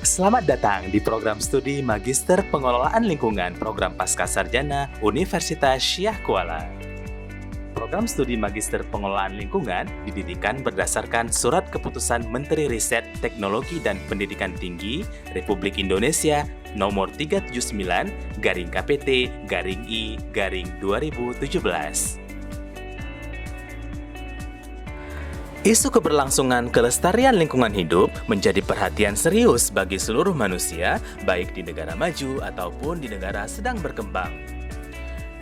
Selamat datang di program studi Magister Pengelolaan Lingkungan Program Pascasarjana Universitas Syah Kuala. Program studi Magister Pengelolaan Lingkungan didirikan berdasarkan Surat Keputusan Menteri Riset, Teknologi dan Pendidikan Tinggi Republik Indonesia Nomor 379/KPT-I-2017. Isu keberlangsungan kelestarian lingkungan hidup menjadi perhatian serius bagi seluruh manusia, baik di negara maju ataupun di negara sedang berkembang.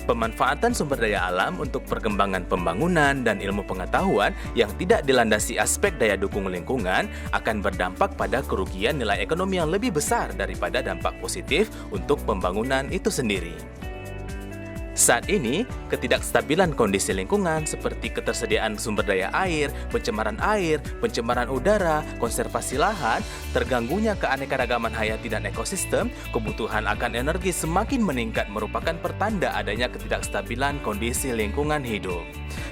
Pemanfaatan sumber daya alam untuk perkembangan pembangunan dan ilmu pengetahuan yang tidak dilandasi aspek daya dukung lingkungan akan berdampak pada kerugian nilai ekonomi yang lebih besar daripada dampak positif untuk pembangunan itu sendiri. Saat ini, ketidakstabilan kondisi lingkungan seperti ketersediaan sumber daya air, pencemaran udara, konservasi lahan, terganggunya keanekaragaman hayati dan ekosistem, kebutuhan akan energi semakin meningkat merupakan pertanda adanya ketidakstabilan kondisi lingkungan hidup.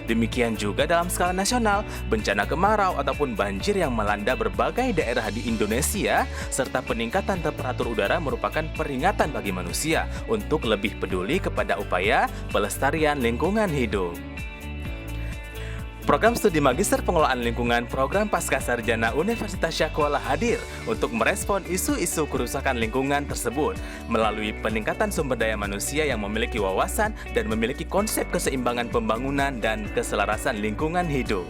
Demikian juga dalam skala nasional, bencana kemarau ataupun banjir yang melanda berbagai daerah di Indonesia, serta peningkatan temperatur udara merupakan peringatan bagi manusia untuk lebih peduli kepada upaya pelestarian lingkungan hidup. Program studi Magister Pengelolaan Lingkungan Program Pascasarjana Universitas Syah Kuala hadir untuk merespon isu-isu kerusakan lingkungan tersebut melalui peningkatan sumber daya manusia yang memiliki wawasan dan memiliki konsep keseimbangan pembangunan dan keselarasan lingkungan hidup.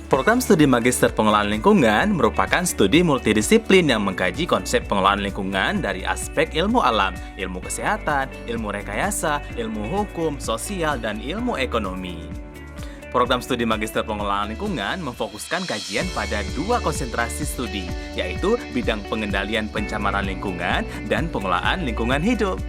Program studi Magister Pengelolaan Lingkungan merupakan studi multidisiplin yang mengkaji konsep pengelolaan lingkungan dari aspek ilmu alam, ilmu kesehatan, ilmu rekayasa, ilmu hukum, sosial, dan ilmu ekonomi. Program studi Magister Pengelolaan Lingkungan memfokuskan kajian pada dua konsentrasi studi, yaitu bidang pengendalian pencemaran lingkungan dan pengelolaan lingkungan hidup.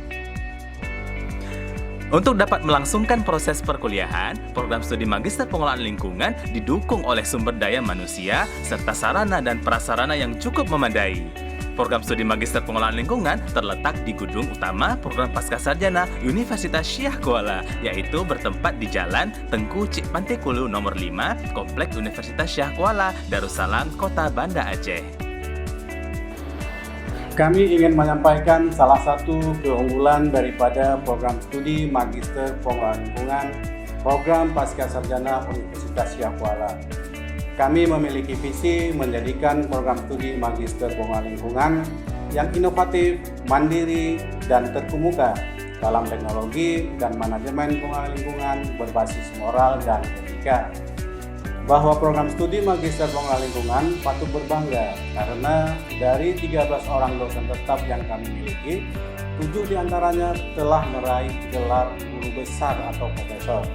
Untuk dapat melangsungkan proses perkuliahan, program studi Magister Pengelolaan Lingkungan didukung oleh sumber daya manusia serta sarana dan prasarana yang cukup memadai. Program studi Magister Pengelolaan Lingkungan terletak di gedung utama Program Pascasarjana Universitas Syah Kuala, yaitu bertempat di Jalan Tengku Cik Pantekulu nomor 5, Kompleks Universitas Syah Kuala, Darussalam, Kota Banda Aceh. Kami ingin menyampaikan salah satu keunggulan daripada program studi Magister Pengelolaan Lingkungan Program Pascasarjana Universitas Syah Kuala. Kami memiliki visi menjadikan program studi Magister Pengelolaan Lingkungan yang inovatif, mandiri, dan terkemuka dalam teknologi dan manajemen pengelolaan lingkungan berbasis moral dan etika. Bahwa program studi Magister Pengelolaan Lingkungan patut berbangga karena dari 13 orang dosen tetap yang kami miliki, 7 diantaranya telah meraih gelar guru besar atau profesor,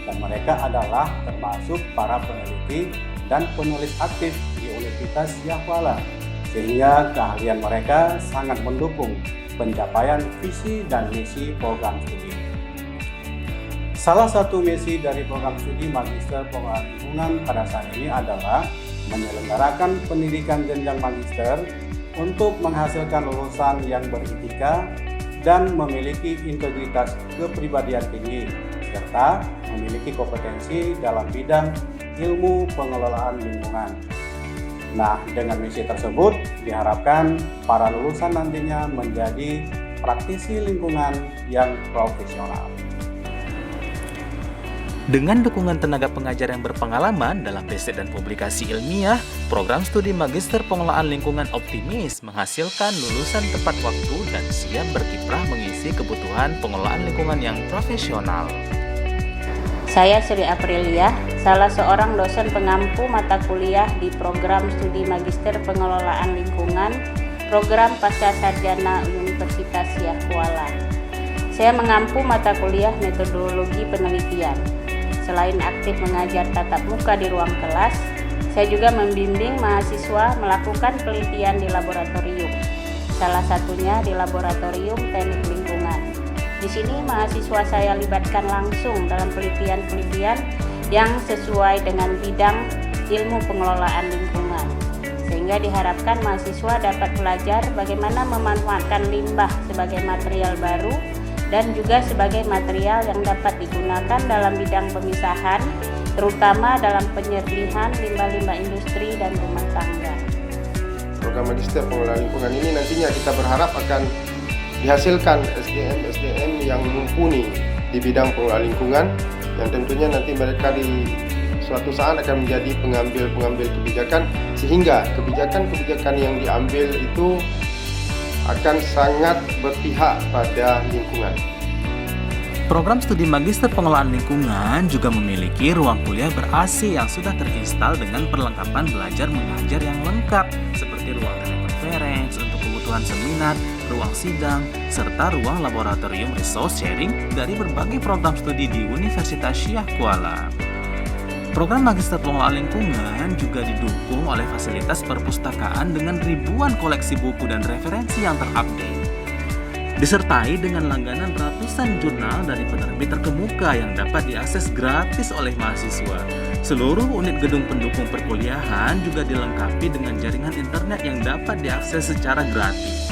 dan mereka adalah termasuk para peneliti dan penulis aktif di Universitas Syah Kuala, sehingga keahlian mereka sangat mendukung pencapaian visi dan misi program studi. Salah satu misi dari program studi Magister Pengelolaan Lingkungan pada saat ini adalah menyelenggarakan pendidikan jenjang magister untuk menghasilkan lulusan yang beretika dan memiliki integritas kepribadian tinggi, serta memiliki kompetensi dalam bidang ilmu pengelolaan lingkungan. Nah, dengan misi tersebut diharapkan para lulusan nantinya menjadi praktisi lingkungan yang profesional. Dengan dukungan tenaga pengajar yang berpengalaman dalam riset dan publikasi ilmiah, program studi Magister Pengelolaan Lingkungan optimis menghasilkan lulusan tepat waktu dan siap berkiprah mengisi kebutuhan pengelolaan lingkungan yang profesional. Saya Sri Aprilia, salah seorang dosen pengampu mata kuliah di program studi Magister Pengelolaan Lingkungan Program Pascasarjana Universitas Syah Kuala. Saya mengampu mata kuliah metodologi penelitian. Selain aktif mengajar tatap muka di ruang kelas, saya juga membimbing mahasiswa melakukan penelitian di laboratorium. Salah satunya di Laboratorium Teknik Lingkungan. Di sini mahasiswa saya libatkan langsung dalam penelitian-penelitian yang sesuai dengan bidang ilmu pengelolaan lingkungan. Sehingga diharapkan mahasiswa dapat belajar bagaimana memanfaatkan limbah sebagai material baru dan juga sebagai material yang dapat digunakan dalam bidang pemisahan terutama dalam penyerdihan limbah-limbah industri dan rumah tangga. Program Magister Pengelolaan Lingkungan ini nantinya kita berharap akan dihasilkan SDM-SDM yang mumpuni di bidang pengelolaan lingkungan, yang tentunya nanti mereka di suatu saat akan menjadi pengambil kebijakan, sehingga kebijakan-kebijakan yang diambil itu akan sangat berpihak pada lingkungan. Program studi Magister Pengelolaan Lingkungan juga memiliki ruang kuliah ber-AC yang sudah terinstal dengan perlengkapan belajar mengajar yang lengkap, seperti ruang telekonferensi untuk kebutuhan seminar, ruang sidang, serta ruang laboratorium resource sharing dari berbagai program studi di Universitas Syah Kuala. Program Magister Pengelolaan Lingkungan juga didukung oleh fasilitas perpustakaan dengan ribuan koleksi buku dan referensi yang terupdate. Disertai dengan langganan ratusan jurnal dari penerbit terkemuka yang dapat diakses gratis oleh mahasiswa. Seluruh unit gedung pendukung perkuliahan juga dilengkapi dengan jaringan internet yang dapat diakses secara gratis.